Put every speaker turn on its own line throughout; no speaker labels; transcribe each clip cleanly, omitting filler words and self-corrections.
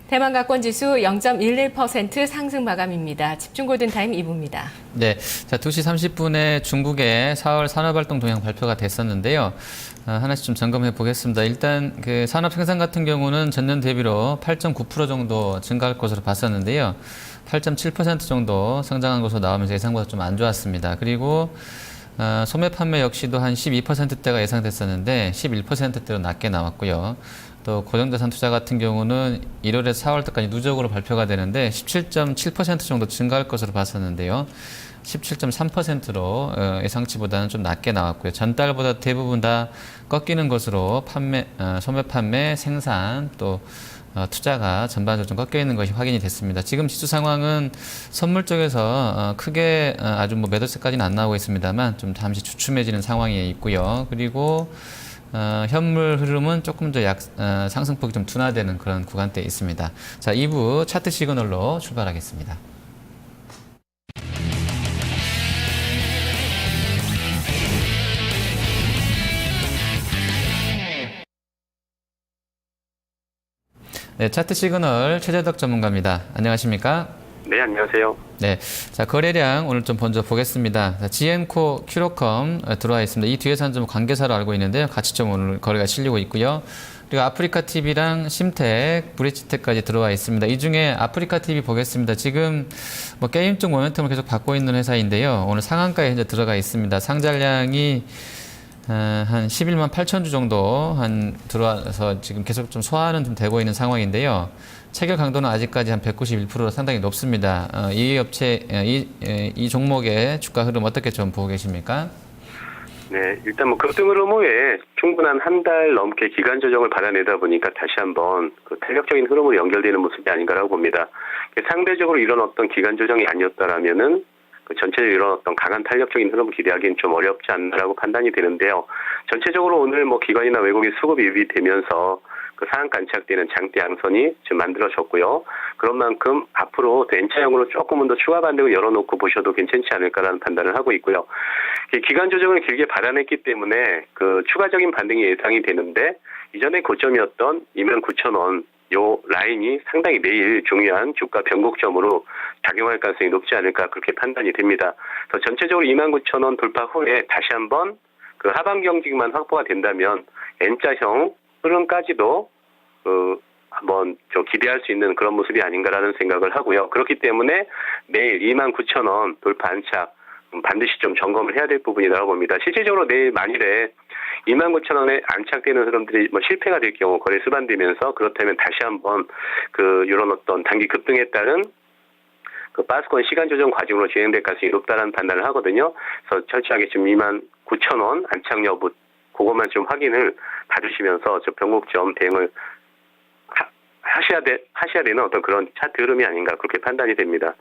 대만 가권지수 0.11% 상승 마감입니다. 집중 골든타임 2부입니다.
네, 자 2시 30분에 중국의 4월 산업활동 동향 발표가 됐었는데요. 하나씩 좀 점검해 보겠습니다. 일단 그 산업 생산 같은 경우는 전년 대비로 8.9% 정도 증가할 것으로 봤었는데요. 8.7% 정도 성장한 것으로 나오면서 예상보다 좀 안 좋았습니다. 그리고 소매 판매 역시도 한 12%대가 예상됐었는데 11%대로 낮게 나왔고요. 또 고정자산 투자 같은 경우는 1월에서 4월까지 누적으로 발표가 되는데 17.7% 정도 증가할 것으로 봤었는데요. 17.3%로 예상치보다는 좀 낮게 나왔고요. 전달보다 대부분 다 꺾이는 것으로 소매 판매, 생산, 또 투자가 전반적으로 좀 꺾여 있는 것이 확인이 됐습니다. 지금 지수 상황은 선물 쪽에서 크게 아주 뭐 매도세까지는 안 나오고 있습니다만 좀 잠시 주춤해지는 상황이 있고요. 그리고 현물 흐름은 조금 더 상승폭이 좀 둔화되는 그런 구간대에 있습니다. 자, 2부 차트 시그널로 출발하겠습니다. 네, 차트 시그널 최재덕 전문가입니다. 안녕하십니까?
네, 안녕하세요.
네, 자 거래량 오늘 좀 먼저 보겠습니다. 자, GM코, 큐로컴 들어와 있습니다. 이 뒤에서는 좀 관계사로 알고 있는데요. 같이 좀 오늘 거래가 실리고 있고요. 그리고 아프리카 TV랑 심텍, 브릿지텍까지 들어와 있습니다. 이 중에 아프리카 TV 보겠습니다. 지금 뭐 게임 쪽 모멘텀을 계속 받고 있는 회사인데요. 오늘 상한가에 현재 들어가 있습니다. 상장량이 한 11만 8천 주 정도 들어와서 지금 계속 좀 소화는 좀 되고 있는 상황인데요. 체결 강도는 아직까지 한 191%로 상당히 높습니다. 이 종목의 주가 흐름 어떻게 좀 보고 계십니까?
네, 일단 뭐 급등 흐름 후에 충분한 한 달 넘게 기간 조정을 받아내다 보니까 다시 한번 그 탄력적인 흐름으로 연결되는 모습이 아닌가라고 봅니다. 상대적으로 이런 어떤 기간 조정이 아니었다라면은 그 전체적으로 이런 어떤 강한 탄력적인 흐름을 기대하기는 좀 어렵지 않나라고 판단이 되는데요. 전체적으로 오늘 뭐 기관이나 외국인 수급이 유입되면서 그 상한가 안착되는 장대 양선이 지금 만들어졌고요. 그런 만큼 앞으로 N자형으로 조금은 더 추가 반등을 열어놓고 보셔도 괜찮지 않을까라는 판단을 하고 있고요. 기간 조정을 길게 받아냈기 때문에 그 추가적인 반등이 예상이 되는데 이전의 고점이었던 29,000원 요 라인이 상당히 내일 중요한 주가 변곡점으로 작용할 가능성이 높지 않을까 그렇게 판단이 됩니다. 그래서 전체적으로 29,000원 돌파 후에 다시 한번 그 하방 경직만 확보가 된다면 N자형 흐름까지도 한번 좀 기대할 수 있는 그런 모습이 아닌가라는 생각을 하고요. 그렇기 때문에 내일 29,000원 돌파 안착 반드시 좀 점검을 해야 될 부분이라고 봅니다. 실질적으로 내일 만일에 29,000원에 안착되는 흐름들이 뭐 실패가 될 경우 거래 수반되면서 그렇다면 다시 한번 이런 어떤 단기 급등에 따른 그 바스권 시간 조정 과정으로 진행될 가능성이 높다라는 판단을 하거든요. 그래서 철저하게 지금 29,000원 안착 여부 그것만 좀 확인을 봐주시면서 저 변곡점 대응을 하셔야 되는 어떤 그런 차트 흐름이 아닌가 그렇게 판단이 됩니다.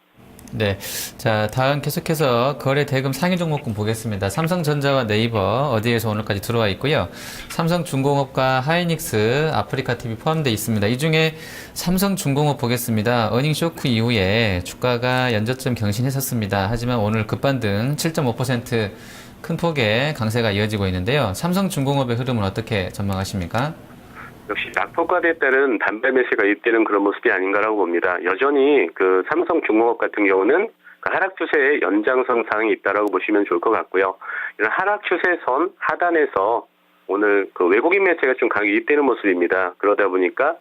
네. 자, 다음 계속해서 거래 대금 상위 종목군 보겠습니다. 삼성전자와 네이버 어디에서 오늘까지 들어와 있고요. 삼성중공업과 하이닉스, 아프리카 TV 포함되어 있습니다. 이 중에 삼성중공업 보겠습니다. 어닝 쇼크 이후에 주가가 연저점 경신했었습니다. 하지만 오늘 급반등 7.5% 큰 폭의 강세가 이어지고 있는데요. 삼성중공업의 흐름은 어떻게 전망하십니까?
역시 낙폭과에 따른 단발 매수가 유입되는 그런 모습이 아닌가라고 봅니다. 여전히 그 삼성중공업 같은 경우는 그 하락 추세의 연장선 상황이 있다라고 보시면 좋을 것 같고요. 이런 하락 추세선 하단에서 오늘 그 외국인 매수가 좀 강하게 유입되는 모습입니다. 그러다 보니까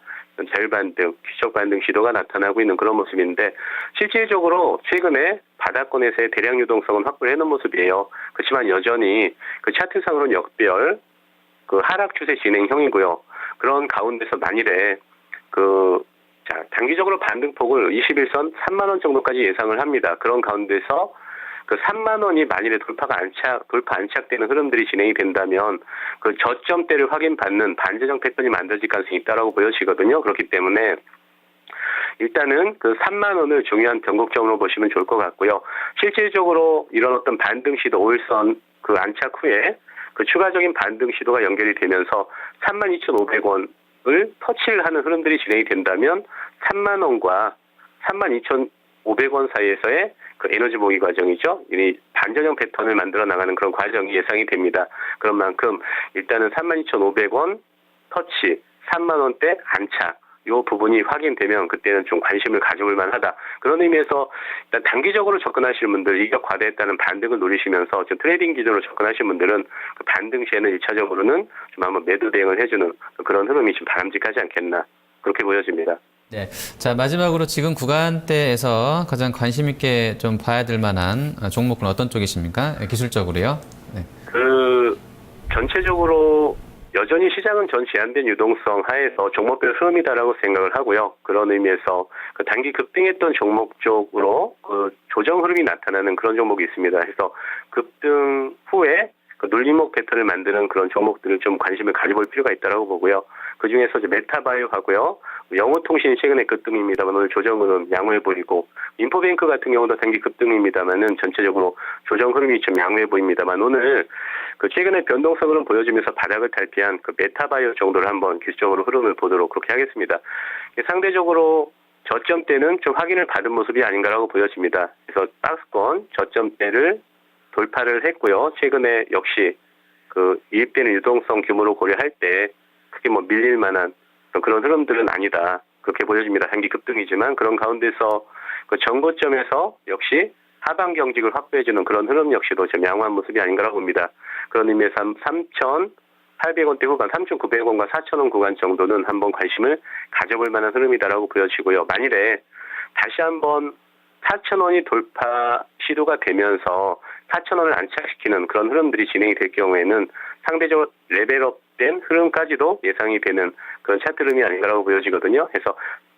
자율 반등, 기적 반등 시도가 나타나고 있는 그런 모습인데 실질적으로 최근에 바닥권에서의 대량 유동성은 확보를 해놓은 모습이에요. 그렇지만 여전히 그 차트상으로는 역별 그 하락 추세 진행형이고요. 그런 가운데서 만일에 단기적으로 반등폭을 21선 3만 원 정도까지 예상을 합니다. 그런 가운데서 그 3만 원이 만일에 돌파 안착되는 흐름들이 진행이 된다면 그 저점대를 확인받는 반대정 패턴이 만들어질 가능성이 있다라고 보여지거든요. 그렇기 때문에 일단은 그 3만 원을 중요한 변곡점으로 보시면 좋을 것 같고요. 실질적으로 이런 어떤 반등 시도 5일선 그 안착 후에 그 추가적인 반등 시도가 연결이 되면서 32,500원을 터치를 하는 흐름들이 진행이 된다면 3만 원과 32,500원 사이에서의 그 에너지 모의 과정이죠. 이 반전형 패턴을 만들어 나가는 그런 과정이 예상이 됩니다. 그런 만큼 일단은 32,500원 터치, 3만 원대 안착 이 부분이 확인되면 그때는 좀 관심을 가져볼 만하다. 그런 의미에서 일단 단기적으로 접근하시는 분들, 이격 과대했다는 반등을 노리시면서 지금 트레이딩 기준으로 접근하시는 분들은 그 반등 시에는 1차적으로는 좀 한번 매도 대응을 해주는 그런 흐름이 좀 바람직하지 않겠나, 그렇게 보여집니다.
네. 자, 마지막으로 지금 구간대에서 가장 관심 있게 좀 봐야 될 만한 종목은 어떤 쪽이십니까? 기술적으로요. 네.
전체적으로 여전히 시장은 전 제한된 유동성 하에서 종목별 흐름이다라고 생각을 하고요. 그런 의미에서 그 단기 급등했던 종목 쪽으로 그 조정 흐름이 나타나는 그런 종목이 있습니다. 그래서 급등 후에 그 눌림목 패턴을 만드는 그런 종목들을 좀 관심을 가져볼 필요가 있다라고 보고요. 그 중에서 이제 메타바이오 하고요. 영호통신이 최근에 급등입니다만 오늘 조정은 양호해 보이고, 인포뱅크 같은 경우도 단기 급등입니다만은 전체적으로 조정 흐름이 좀 양호해 보입니다만, 오늘 그 최근에 변동성을 보여주면서 바닥을 탈피한 그 메타바이오 정도를 한번 기술적으로 흐름을 보도록 그렇게 하겠습니다. 상대적으로 저점대는 좀 확인을 받은 모습이 아닌가라고 보여집니다. 그래서 박스권 저점대를 돌파를 했고요. 최근에 역시 그 이입되는 유동성 규모로 고려할 때 크게 뭐 밀릴 만한 그런 흐름들은 아니다, 그렇게 보여집니다. 단기 급등이지만 그런 가운데서 그 정고점에서 역시 하방 경직을 확보해주는 그런 흐름 역시도 좀 양호한 모습이 아닌가라고 봅니다. 그런 의미에서 3,800원대 후반, 3,900원과 4,000원 구간 정도는 한번 관심을 가져볼 만한 흐름이다라고 보여지고요. 만일에 다시 한번 4,000원이 돌파 시도가 되면서 4,000원을 안착시키는 그런 흐름들이 진행이 될 경우에는 상대적으로 레벨업된 흐름까지도 예상이 되는 그런 차트 흐름이 아닌가라고 보여지거든요. 그래서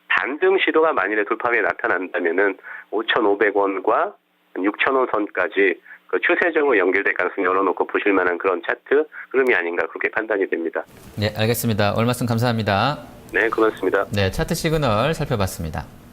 반등 시도가 만일에 돌파에 나타난다면은 5,500원과 6,000원 선까지 그 추세적으로 연결될 가능성을 열어놓고 보실 만한 그런 차트 흐름이 아닌가, 그렇게 판단이 됩니다.
네, 알겠습니다. 오늘 말씀 감사합니다.
네, 고맙습니다.
네, 차트 시그널 살펴봤습니다.